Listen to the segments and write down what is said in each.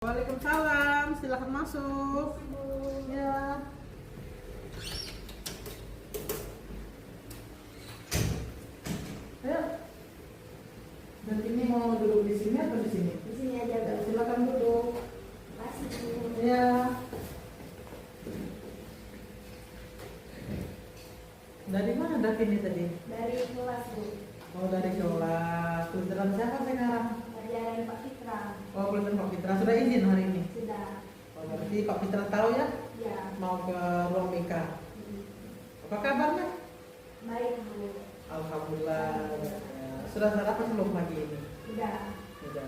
Waalaikumsalam, silahkan masuk. Ya. Ayo. Dan ini mau duduk di sini atau di sini? Di sini aja, Ya, Bu. silakan duduk. Makasih, Bu. Ya. Dari mana Davini tadi? Dari kelas, Bu. Oh, dari kelas. Kebetulan siapa sekarang? Pelajaran Pak Fitra. Oh, kebetulan Pak Fitra sudah izin hari ini. Sudah. Oh, berarti Pak Fitra tahu ya Ya. mau ke ruang BK. Apa kabarnya? Baik, Bu. Alhamdulillah. Ya. Sudah sarapan belum pagi ini? Sudah. Sudah.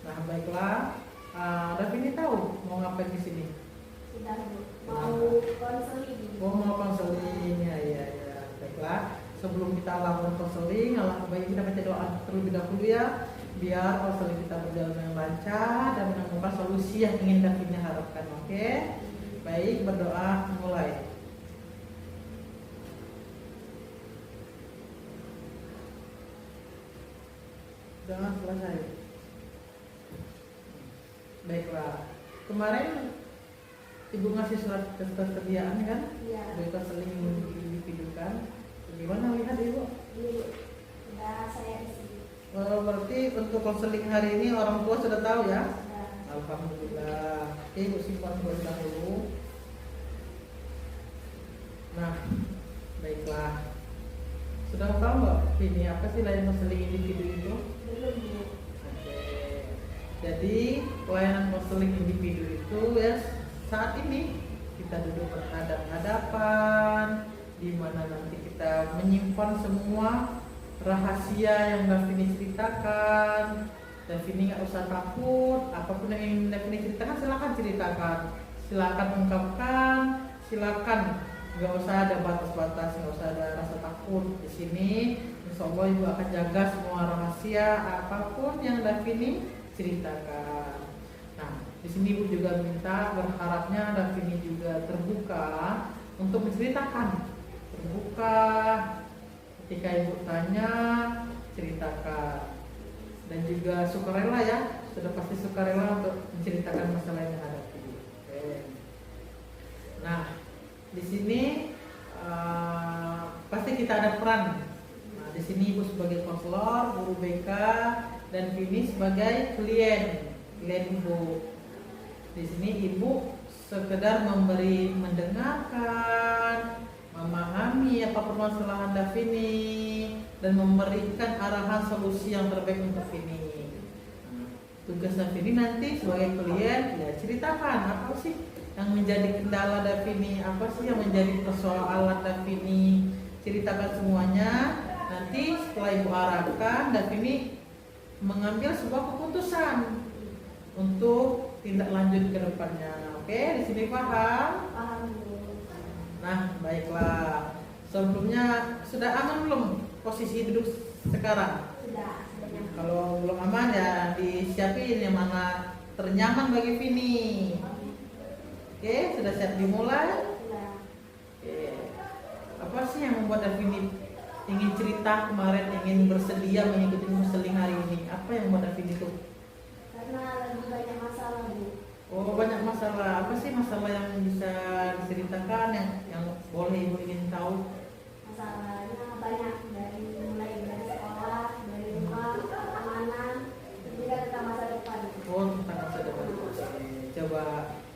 Nah, baiklah. Davini tahu mau ngapain di sini? Sudah, Bu. Mau konseling. Oh, mau konseling. Ya. Baiklah. Sebelum kita lakukan konseling, alangkah baik kita baca doa terlebih dahulu ya, biar konseling kita berjalan dengan lancar dan menemukan solusi yang ingin Davini harapkan. Oke? Baik, berdoa mulai. Jangan selesai. Baiklah. Kemarin Ibu ngasih surat ketersediaan kan? Iya. Dari konseling individu kan? Gimana lihat Ibu? Ini sudah saya isi. Berarti untuk konseling hari ini orang tua sudah tahu ya? Sudah. Alhamdulillah. Oke, Ibu simpan terlebih dahulu. Nah, baiklah. Sudah tahu nggak ini apa sih layanan konseling individu itu? Belum, Bu. Oke. Jadi pelayanan konseling individu itu ya saat ini kita duduk berhadap-hadapan, di mana nanti kita menyimpan semua rahasia yang Davini ceritakan. Davini nggak usah takut, apapun yang ingin Davini ceritakan silakan ceritakan, silakan ungkapkan, silakan, nggak usah ada batas-batas, nggak usah ada rasa takut. Di sini Insya Allah Ibu akan jaga semua rahasia apapun yang Davini ceritakan. Nah, di sini Ibu juga minta berharapnya Davini juga terbuka untuk menceritakan. Terbuka ketika Ibu tanya, ceritakan. Dan juga sukarela ya, sudah pasti sukarela untuk menceritakan masalah yang dihadapi. Oke. Nah, di sini pasti kita ada peran. Nah, di sini Ibu sebagai konselor, guru BK, dan Vini sebagai klien Ibu. Di sini Ibu sekedar mendengarkan, memahami apa permasalahan Davini dan memberikan arahan solusi yang terbaik untuk Vini. Tugas Davini nanti sebagai klien ya ceritakan apa sih yang menjadi kendala Davini, apa sih yang menjadi persoalan Davini, ceritakan semuanya. Nanti setelah Ibu arahkan, Davini mengambil sebuah keputusan untuk tindak lanjut ke depannya. Oke, di sini paham? Paham, Bu. Nah, baiklah. Sebelumnya sudah aman belum posisi duduk sekarang? Sudah. Kalau belum aman ya disiapin yang mana ternyaman bagi Vini. Oke, sudah siap dimulai? Sudah. Oke. Apa sih yang membuat Davini ingin cerita kemarin, ingin bersedia mengikuti konseling hari ini? Apa yang membuat Davini itu? Karena lagi banyak masalah, Bu. Oh, banyak masalah. Apa sih masalah yang bisa diceritakan yang boleh Ibu ingin tahu? Masalahnya banyak, mulai dari sekolah, dari rumah, pertemanan, dan juga tentang masa depan. Oh, tentang masa depan. Coba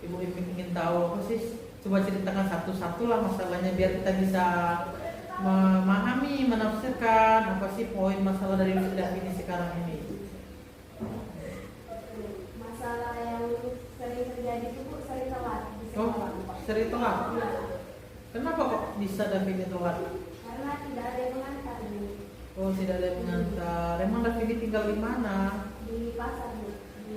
Ibu ingin tahu apa sih? Coba ceritakan satu-satu lah masalahnya biar kita bisa memahami, menafsirkan apa sih poin masalah dari Davini sekarang ini. Masalah yang sering terjadi itu, Bu, sering telat di Oh, sekolah. sering telat. Iya. Kenapa kok bisa Davini telat? Karena tidak ada yang mengantar, Bu. Oh, tidak ada yang mengantar. Emang Davini tinggal di mana? Di pasar, Bu. Di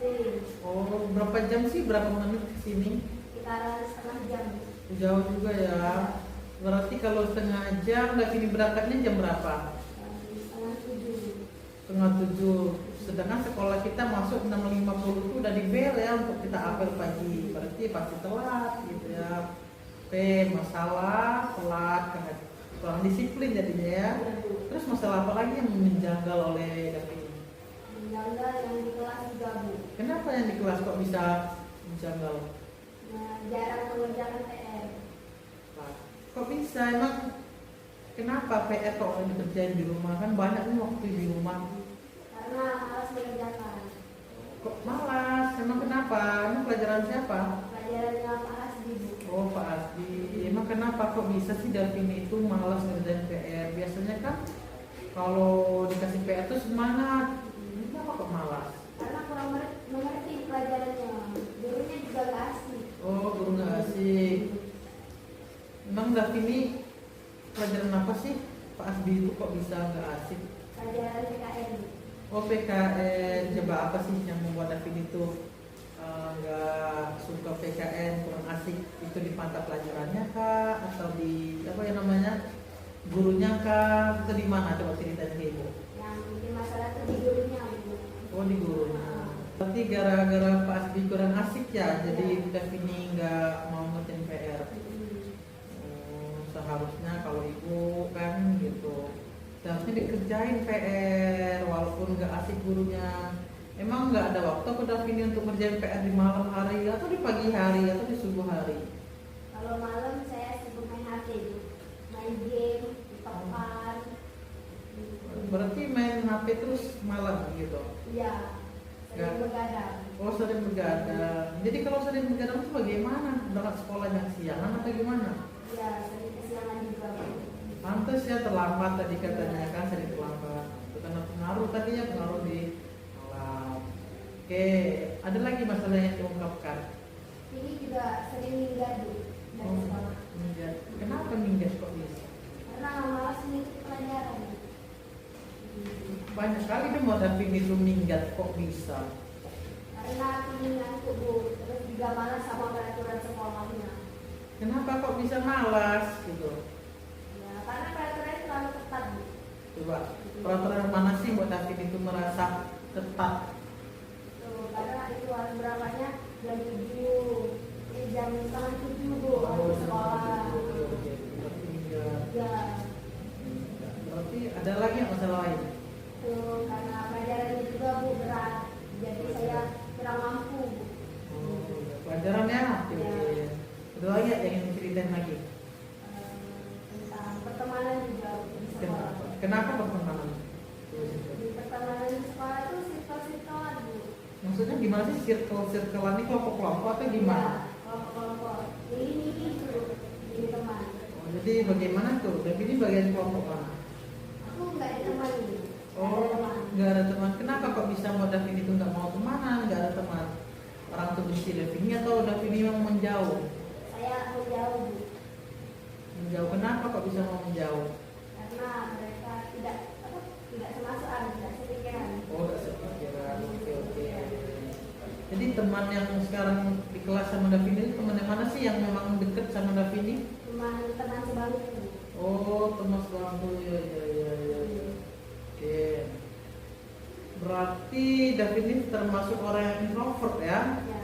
Lilin. Oh, berapa jam sih? Berapa menit ke sini? Sekitaran setengah jam. Jauh juga ya. Berarti kalau setengah jam, Davini berangkatnya jam berapa? Setengah 7. Setengah 7. Sedangkan sekolah kita masuk 6.50 itu udah di bel ya untuk kita apel pagi. Berarti pasti telat gitu ya. Oke, masalah telat karena kurang disiplin jadinya ya. Terus masalah apa lagi yang menjanggal oleh Davini? janggal yang di kelas juga Bu. Kenapa yang di kelas kok bisa janggal? Nah, jarang mengerjakan PR. Kok bisa emang? Kenapa PR kok nggak dikerjain di rumah? Kan banyak nih waktu di rumah. Karena malas mengerjakan. Kok malas? Emang kenapa? Emang pelajaran siapa? Pelajarannya Pak Hasbi Bu. Oh, Pak Asdi. Emang kenapa kok bisa sih Davini itu malas ngerjain PR? Biasanya kan kalau dikasih PR tuh semangat. Kenapa kok malas? Karena kurang mengerti pelajarannya. Gurunya juga gak asik. Oh, guru nggak asik. Emang Davini pelajaran apa sih? Pak Asdi itu kok bisa nggak asik? Pelajaran PKN. Oh, PKN. Coba apa sih yang membuat Davini itu nggak suka PKN, kurang asik? Itu di mata pelajarannya kah? Atau di apa ya namanya? Gurunya kah? Atau di mana? Coba ceritain ke Ibu. Yang bikin masalah itu di gurunya Bu. Oh, di gurunya. Berarti gara-gara Pak Asdi kurang asik ya, jadi Davini nggak mau ngerjain PR. Seharusnya kalau ibu kan gitu, seharusnya dikerjain PR walaupun nggak asik gurunya. Emang nggak ada waktu ke Davini untuk ngerjain PR di malam hari atau di pagi hari atau di subuh hari? Kalau malam saya sibuk main HP Bu. Main game, TikTokan. Berarti main HP terus malam gitu? Iya. Nggak. Sering begadang. Oh, sering begadang. Jadi kalau sering begadang itu bagaimana? Berangkat sekolah yang siangan atau gimana? Iya, sering kesiangan juga Bu. Pantes ya terlambat tadi katanya kan, sering terlambat. Itu karena pengaruh tadi ya, pengaruh di malam. Oke, ada lagi masalah yang diungkapkan. Ini juga sering minggat Bu dari sekolah. Minggat. Kenapa minggat kok bisa? Karena malas mengikuti pelajaran. Banyak kali deh mau Davini itu minggat kok bisa. Karena aku ngantuk Bu, terus juga malas sama peraturan sekolahnya. Kenapa kok bisa malas gitu? Ya, karena peraturan terlalu ketat Bu. Coba peraturan mana sih buat Davini itu merasa ketat? Tuh, karena itu harus berapanya jam 7, jam setengah 7 Bu, harus sekolah. Berarti minggat. Ya, Berarti ada lagi yang masalah lain? tuh karena pelajarannya juga Bu berat, jadi saya kurang mampu Bu. Pelajarannya? Oke. Ya. Ada lagi yang ingin ceritain lagi? Tentang pertemanan juga Bu, di sekolah. Kenapa pertemanan? Di pertemanan di sekolah itu circle-circlean Bu. Maksudnya gimana sih circle-circlean ini, kelompok-kelompok atau gimana? Ya, kelompok-kelompok. Ini Bu, ini teman. Oh, jadi bagaimana tuh? Davini bagian kelompok mana? Aku nggak ditemani. Oh, nggak ada teman. Kenapa kok bisa mau Davini itu nggak mau temanan, nggak ada teman? Orang tuh benci Davini atau Davini memang menjauh? Saya menjauh Bu, Menjauh. Kenapa kok bisa mau menjauh? karena mereka tidak semasukan, tidak sepikiran. Oh, nggak sepikiran. Oke. Jadi teman yang sekarang di kelas sama Davini, teman yang mana sih yang memang deket sama Davini? Teman sebangku. Oh, teman sebangku, ya. Oke. Berarti Davini termasuk orang yang introvert ya? Ya,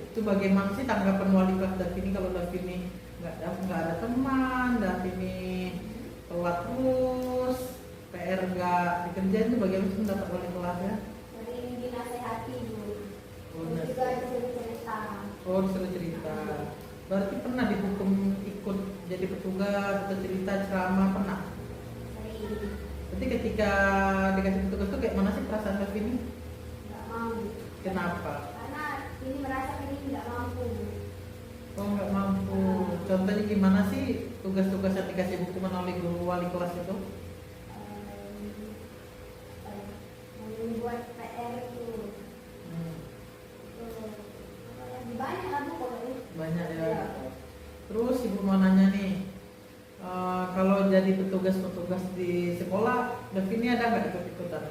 Itu bagaimana sih tanggapan wali kelas Davini kalau Davini nggak ada teman, Davini telat terus, PR nggak dikerjain, itu bagaimana sih pendapat wali kelasnya? sering dinasehati Bu. Oh, Terus juga disuruh cerita. Oh, disuruh cerita. Berarti pernah dihukum ikut jadi petugas atau cerita ceramah, pernah? Sering Berarti ketika dikasih petugas itu kayak mana sih perasaan Davini? nggak mau. Kenapa? Karena ini merasa ini tidak mampu Bu. Oh, nggak mampu. Contohnya gimana sih tugas-tugas yang dikasih hukuman oleh guru wali kelas itu? Membuat PR itu. Lebih banyak lah Bu pokoknya. Banyak ya. Ya. Terus ibu mau nanya nih, kalau jadi petugas-petugas di sekolah, Davini ada nggak ikut-ikutan?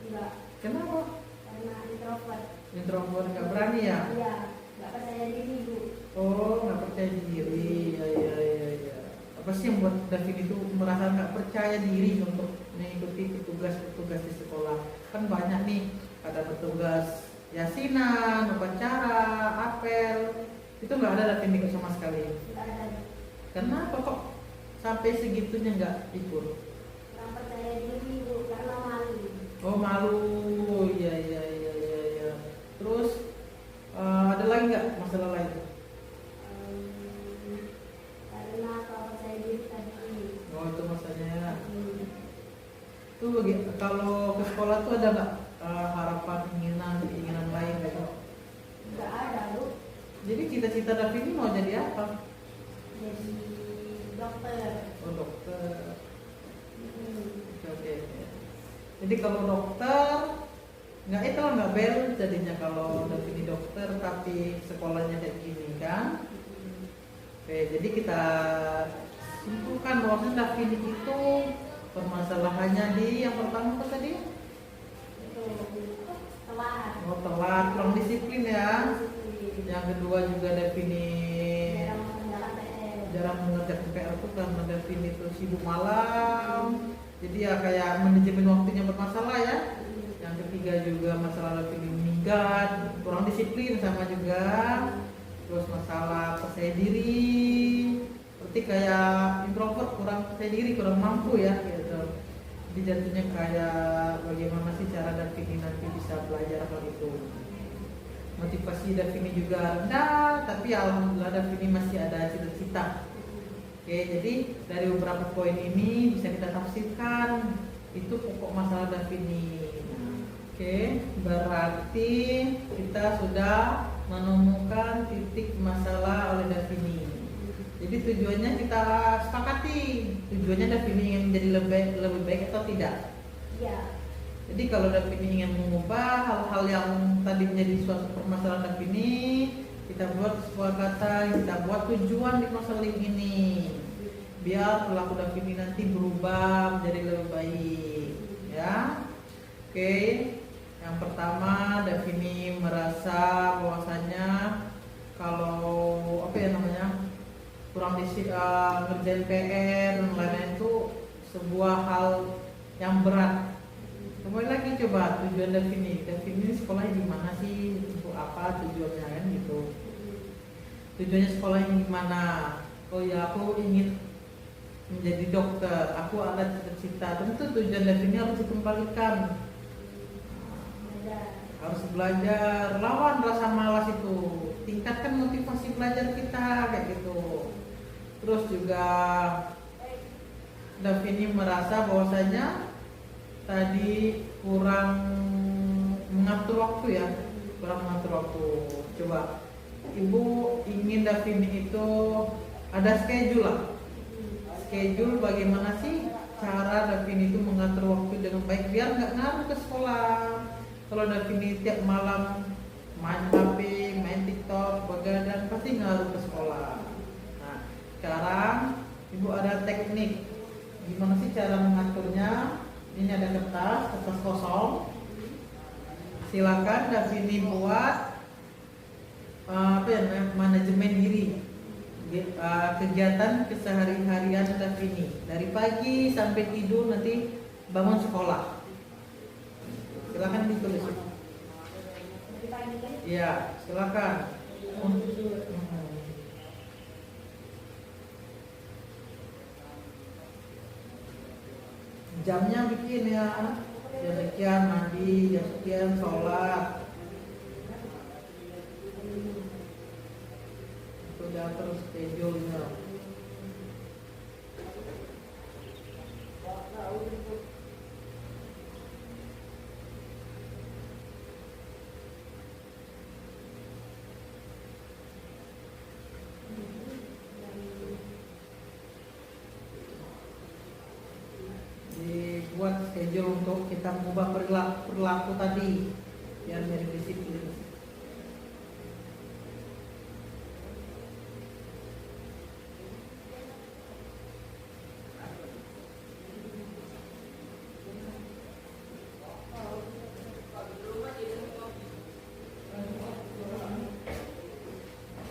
Enggak, Kenapa? karena introvert. Introvert, nggak berani ya? Iya, nggak percaya diri Bu. Oh, nggak percaya diri. Ya. Apa sih yang buat Davini itu merasa nggak percaya diri untuk mengikuti petugas-petugas di sekolah? Kan banyak nih, ada petugas yasinan, upacara, apel. Itu nggak ada Davini ikut sama sekali. Nggak ada. Kenapa kok sampai segitunya nggak ikut? Kurang percaya diri Bu, karena malu. Oh malu, iya iya iya iya. Iya. Terus ada lagi nggak masalah lain? Karena kalau saya diri tadi. Oh itu masalahnya. Hmm. Tuh kalau ke sekolah tuh ada nggak harapan, keinginan lain gitu? Nggak ada Bu. Jadi cita-cita Davini mau jadi apa? Jadi dokter. Oh dokter. Hmm. Oke oke. Jadi kalau dokter nggak itu nggak bel jadinya kalau Davini dokter tapi sekolahnya kayak gini kan? Oke jadi kita simpulkan bahwa Davini itu permasalahannya di yang pertama apa tadi? Itu telat. Oh telat, kurang disiplin ya. Disiplin. Yang kedua juga Davini Jarang mengerjakan PR. jarang mengerjakan PR itu karena Davini itu sibuk malam. Jadi ya kayak manajemen waktunya bermasalah ya. Yang ketiga juga masalah Davini minggat, kurang disiplin sama juga. Terus masalah percaya diri, seperti kayak introvert, kurang percaya diri, kurang mampu ya gitu. Jadi jatuhnya kayak bagaimana sih cara Davini nanti bisa belajar hal itu. Motivasi Davini juga rendah, tapi alhamdulillah Davini masih ada cita-cita. Oke, jadi dari beberapa poin ini bisa kita tafsirkan itu pokok masalah Davini. Oke, berarti kita sudah menemukan titik masalah oleh Davini. Jadi tujuannya kita sepakati, tujuannya Davini ingin menjadi lebih baik atau tidak. Iya. Jadi kalau Davini ingin mengubah hal-hal yang tadi menjadi suatu permasalahan Davini, kita buat sebuah kata, kita buat tujuan di masalah ini, biar perilaku Davini nanti berubah menjadi lebih baik, ya. Oke, yang pertama Davini merasa bahwasannya kalau apa ya namanya kurang ngerjain PR dan lain-lain itu sebuah hal yang berat. Kembali lagi coba tujuan Davini sekolahnya gimana sih, untuk apa tujuannya kan gitu. Tujuannya sekolahnya gimana? Oh ya aku ingin menjadi dokter, aku ada cita-cita. Tentu tujuan Davini harus dikembalikan. Harus belajar, lawan rasa malas itu, tingkatkan motivasi belajar kita kayak gitu. Terus juga Davini merasa bahwasanya tadi kurang mengatur waktu ya, kurang mengatur waktu. Coba Ibu ingin Davini itu ada schedule lah. Schedule bagaimana sih cara Davini itu mengatur waktu dengan baik biar nggak ngaruh ke sekolah. Kalau Davini tiap malam main HP, main TikTok, begadang pasti ngaruh ke sekolah. Nah, sekarang Ibu ada teknik gimana sih cara mengaturnya. Ini ada kertas kosong. Silakan Davini buat apa ya namanya, manajemen diri, kegiatan kesehari-harian Davini dari pagi sampai tidur nanti bangun sekolah. Silakan ditulis. Dari pagi kan? Iya, silakan. Jamnya bikin ya. Jam sekian mandi, jam sekian sholat. Itu udah terus schedule-nya. Dibuat schedule untuk kita mengubah perilaku tadi biar menjadi disiplin.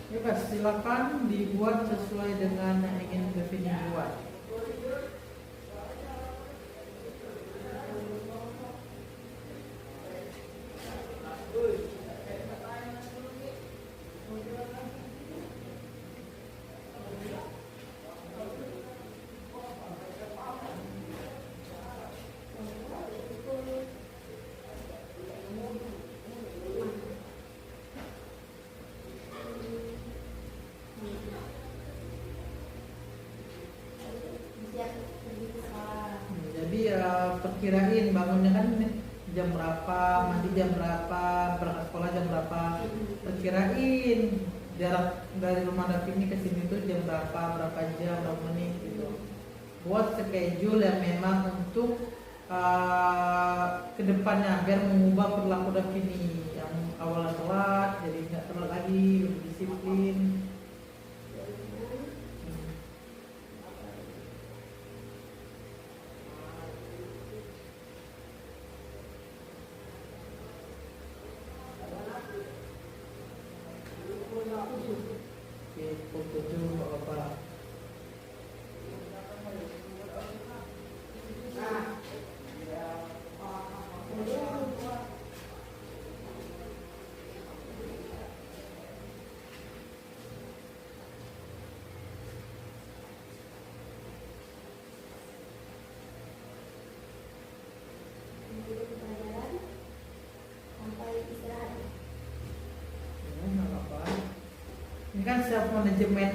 Bebas, silakan dibuat sesuai dengan yang ingin Davini buat. kirain bangunnya kan jam berapa, mandi jam berapa, berangkat sekolah jam berapa, perkirain jarak dari rumah Davini ke sini tuh jam berapa jam, berapa menit gitu. Buat schedule yang memang untuk kedepannya biar mengubah perilaku Davini yang awalnya telat jadi nggak telat lagi, lebih disiplin. Oke, pukul 7 Bapak. Ini kan self management,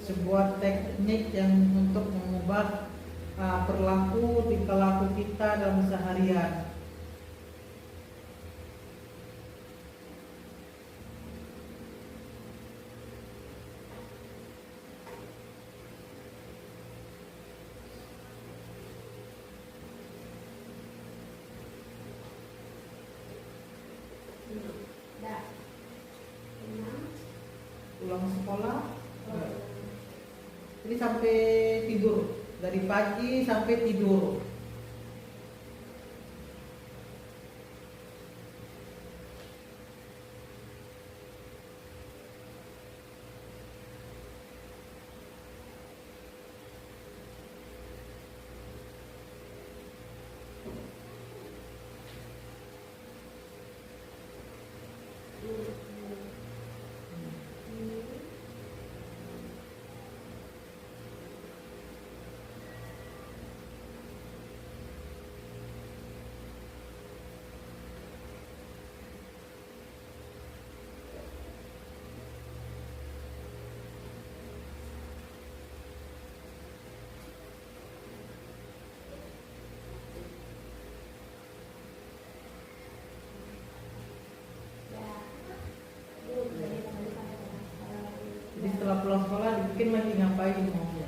sebuah teknik yang untuk mengubah perilaku tingkah laku kita dalam seharian. Pulang sekolah, jadi sampai tidur, dari pagi sampai tidur. Jadi setelah pulang sekolah bikin lagi ngapain maunya?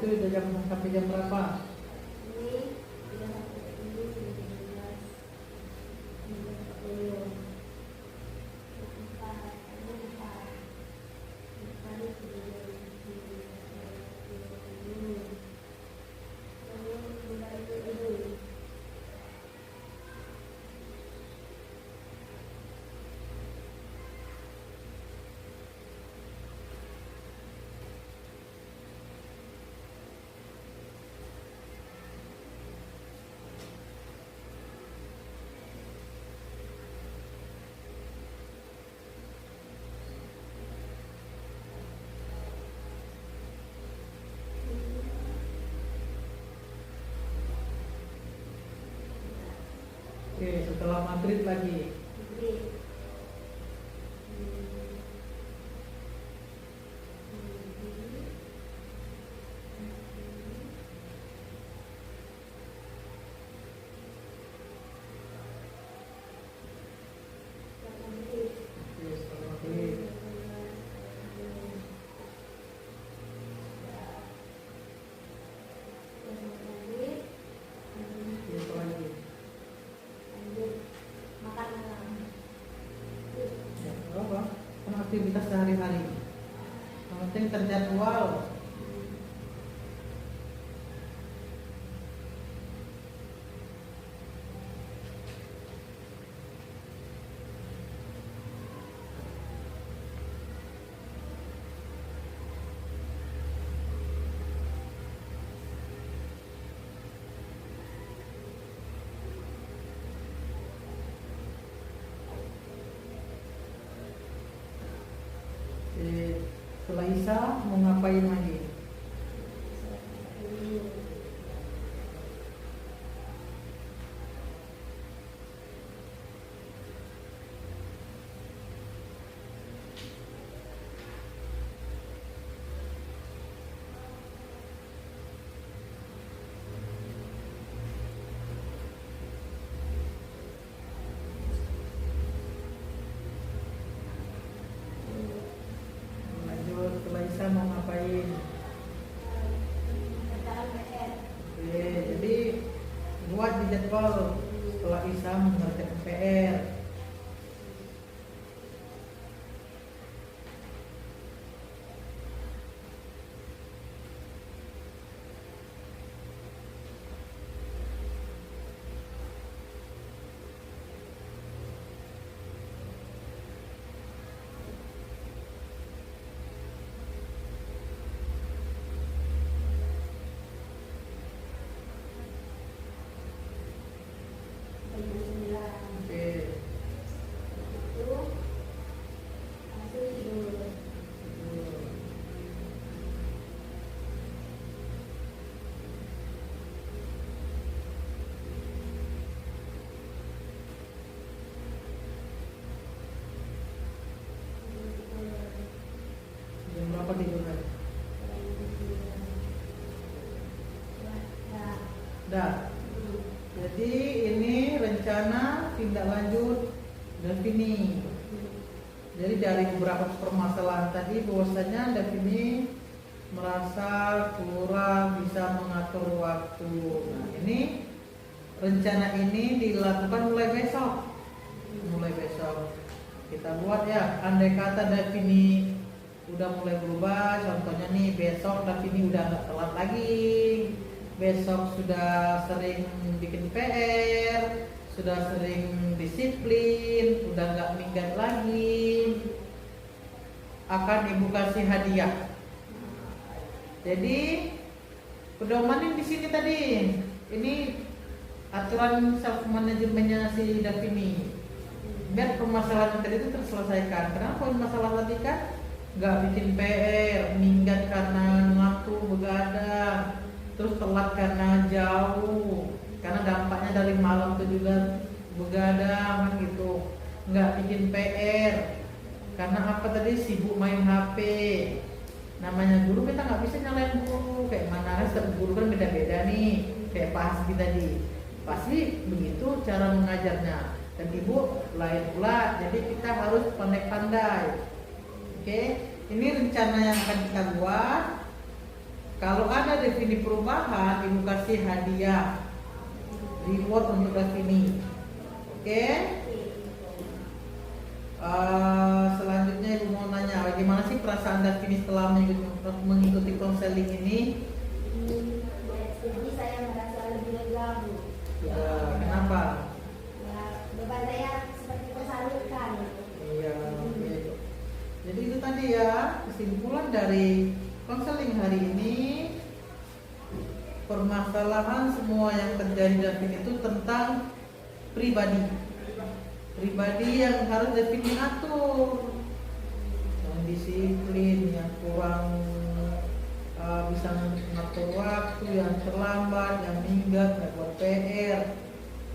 Itu udah jam sampai jam berapa? Oke, setelah maghrib lagi. Oke, setelah maghrib. Oke, apa lagi? Ya, apa? Kan aktivitas sehari-hari. Yang penting terjadwal. Isa mau ngapain lagi? Lanjut, setelah Isa mau ngapain? Kerjaan PR. Oke, jadi buat di jadwal setelah Isa mengerjakan PR. Jam 9. Oke, Itu langsung tidur. jam berapa tidur lagi? Dah. Jadi ini rencana tindak lanjut Davini. Jadi dari beberapa permasalahan tadi bahwasanya Davini merasa kurang bisa mengatur waktu. Nah, ini rencana ini dilakukan mulai besok. Mulai besok kita buat ya. Andai kata Davini udah mulai berubah, contohnya nih besok Davini udah nggak telat lagi. Besok sudah sering bikin PR, sudah sering disiplin, udah nggak minggat lagi, akan ibu kasih hadiah. Jadi pedomanin di sini tadi, ini aturan self manajemennya si Davini. Biar permasalahan tadi itu terselesaikan. Kenapa masalah tadi kan nggak bikin PR, minggat karena waktu begadang, terus telat karena jauh, karena dampaknya dari malam itu juga begadang kan gitu, nggak bikin PR karena apa tadi, sibuk main HP. Namanya guru kita nggak bisa nyalain guru, kayak mana setiap guru kan beda-beda nih, kayak Pak Hasbi tadi pasti begitu cara mengajarnya, dan ibu lain pula, jadi kita harus pandai-pandai. Oke, ini rencana yang akan kita buat. Kalau ada Davini perubahan, ibu kasih hadiah reward untuk Davini. Oke? Selanjutnya ibu mau nanya, bagaimana sih perasaan Davini setelah mengikuti konseling ini? Jadi saya merasa lebih lega, Bu. Ya, kenapa? Ya, beban saya seperti tersalurkan. Iya, oke. Jadi itu tadi ya kesimpulan dari konseling hari ini. Permasalahan semua yang terjadi Davini itu tentang pribadi yang harus Davini atur, yang disiplin, yang kurang bisa mengatur waktu, yang terlambat, yang minggat, yang buat PR,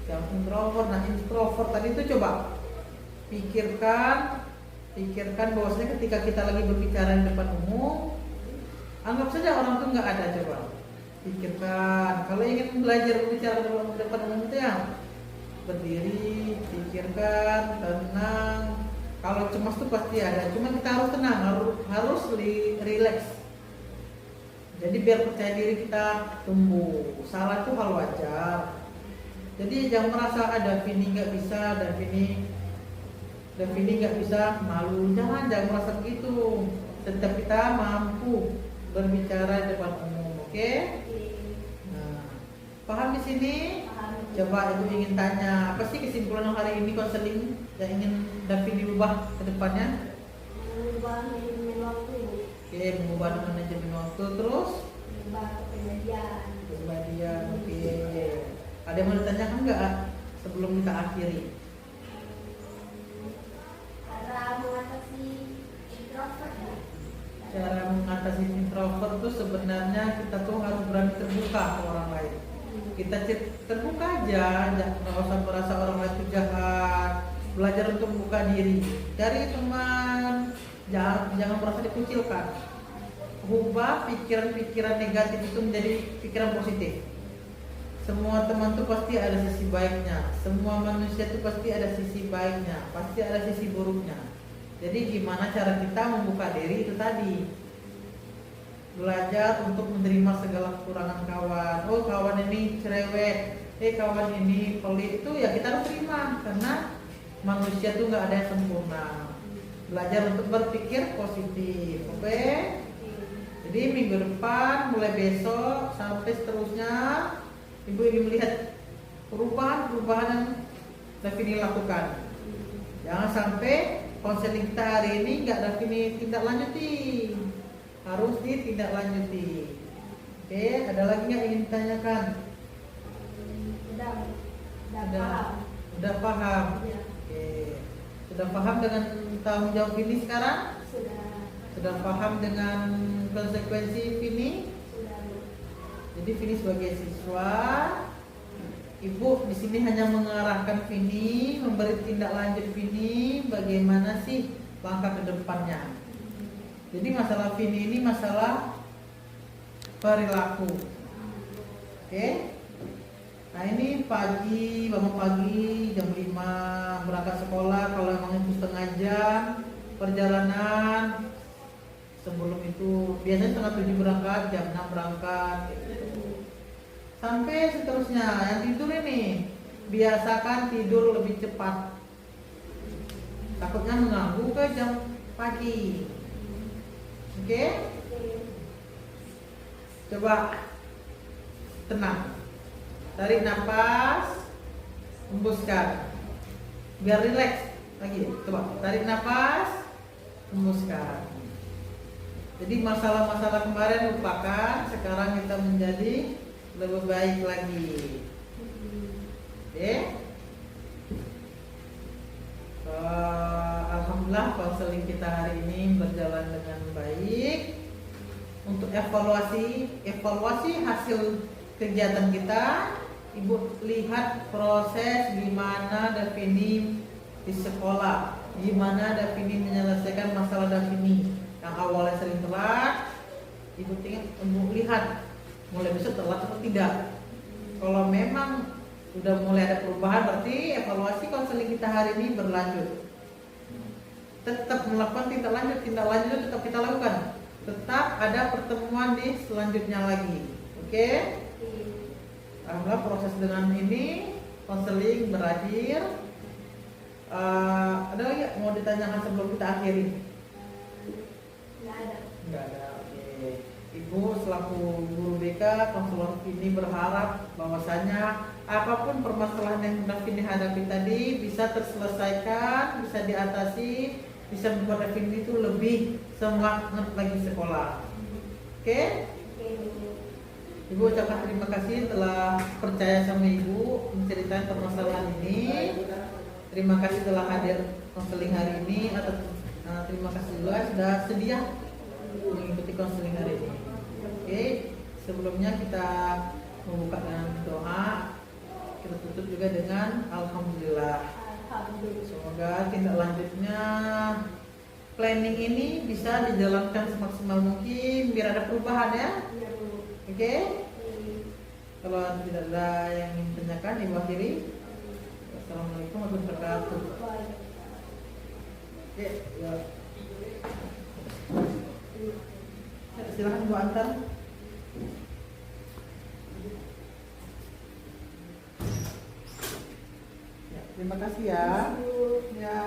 yang introvert. Nah, introvert tadi itu coba pikirkan bahwasanya ketika kita lagi berbicara di depan umum, anggap saja orang itu nggak ada. Coba pikirkan, kalau ingin belajar berbicara di depan umum itu ya berdiri, pikirkan, tenang. Kalau cemas itu pasti ada, cuma kita harus tenang, harus relax. Jadi biar percaya diri kita tumbuh. Salah itu hal wajar. Jadi jangan merasa ada Davini nggak bisa, Davini nggak bisa, malu. Jangan merasa begitu. Tetap kita mampu berbicara di depan umum, oke? Nah, paham di sini? Paham. Coba ibu ingin tanya, apa sih kesimpulan hari ini konseling yang ingin Davini ubah ke depannya? Mengubah manajemen waktu, Bu. Oke, mengubah manajemen waktu, terus Mengubah kepribadian. kepribadian. Oke, ada yang mau ditanyakan nggak sebelum kita akhiri? Cara mengatasi introvert, ya. Cara mengatasi introvert tuh sebenarnya kita tuh harus berani terbuka ke orang lain. Kita terbuka aja, nggak usah merasa orang lain itu jahat. Belajar untuk membuka diri, cari teman, jangan merasa dikucilkan. Ubah pikiran-pikiran negatif itu menjadi pikiran positif. Semua teman tuh pasti ada sisi baiknya, semua manusia tuh pasti ada sisi baiknya, pasti ada sisi buruknya. Jadi gimana cara kita membuka diri itu tadi, belajar untuk menerima segala kekurangan kawan. Oh kawan ini cerewet, kawan ini pelit, itu ya kita harus terima karena manusia tuh nggak ada yang sempurna. Belajar untuk berpikir positif, oke? Jadi minggu depan mulai besok sampai seterusnya ibu ingin melihat perubahan yang Davini lakukan. Jangan sampai konseling kita hari ini nggak Davini tindak lanjuti, harus ditindaklanjuti. Oke, ada lagi yang ingin ditanyakan? Udah paham. Ya. Oke, sudah paham dengan tanggung jawab ini sekarang? Sudah paham dengan konsekuensi Vini? Sudah. Jadi Vini sebagai siswa, Ibu di sini hanya mengarahkan Vini, memberi tindak lanjut Vini, bagaimana sih langkah ke depannya. Jadi masalah Vini ini masalah perilaku. Oke? Nah ini pagi, bangun pagi jam 5 berangkat sekolah, kalau memang itu setengah jam perjalanan. Sebelum itu biasanya setengah 7 berangkat, jam 6 berangkat gitu. Sampai seterusnya. Yang tidur ini biasakan tidur lebih cepat, takutnya mengganggu ke jam pagi. Oke? Coba tenang, tarik nafas, hembuskan biar rileks lagi. Coba tarik nafas, hembuskan. Jadi masalah-masalah kemarin lupakan, sekarang kita menjadi lebih baik lagi. Oke? Alhamdulillah konseling kita hari ini berjalan dengan baik. Untuk evaluasi hasil kegiatan kita, Ibu lihat proses gimana Davini di sekolah, gimana Davini menyelesaikan masalah Davini. Yang awalnya sering telat, Ibu lihat mulai besok telat atau tidak. Kalau memang sudah mulai ada perubahan, berarti evaluasi konseling kita hari ini berlanjut. Tetap melakukan tindak lanjut tetap kita lakukan. Tetap ada pertemuan di selanjutnya lagi. Oke? Alhamdulillah proses dengan ini konseling berakhir. Ada lagi mau ditanyakan sebelum kita akhiri? Nggak ada. Oke. Ibu selaku guru BK, konselor ini berharap bahwasanya apapun permasalahan yang Davini hadapi tadi bisa terselesaikan, bisa diatasi, bisa membuat Davini itu lebih semangat lagi sekolah. Oke? Ibu ucapkan terima kasih telah percaya sama Ibu menceritakan permasalahan ini. Terima kasih telah hadir konseling hari ini, atau terima kasih juga sudah sedia mengikuti konseling hari ini. Oke, sebelumnya kita membuka dengan doa, kita tutup juga dengan Alhamdulillah. Semoga tindak lanjutnya planning ini bisa dijalankan semaksimal mungkin biar ada perubahan ya. Oke? Kalau tidak ada yang ingin tanyakan, Ibu akhiri. Assalamualaikum warahmatullahi wabarakatuh. Oke, ya. Silakan Bu antar. Ya, terima kasih ya. Ya.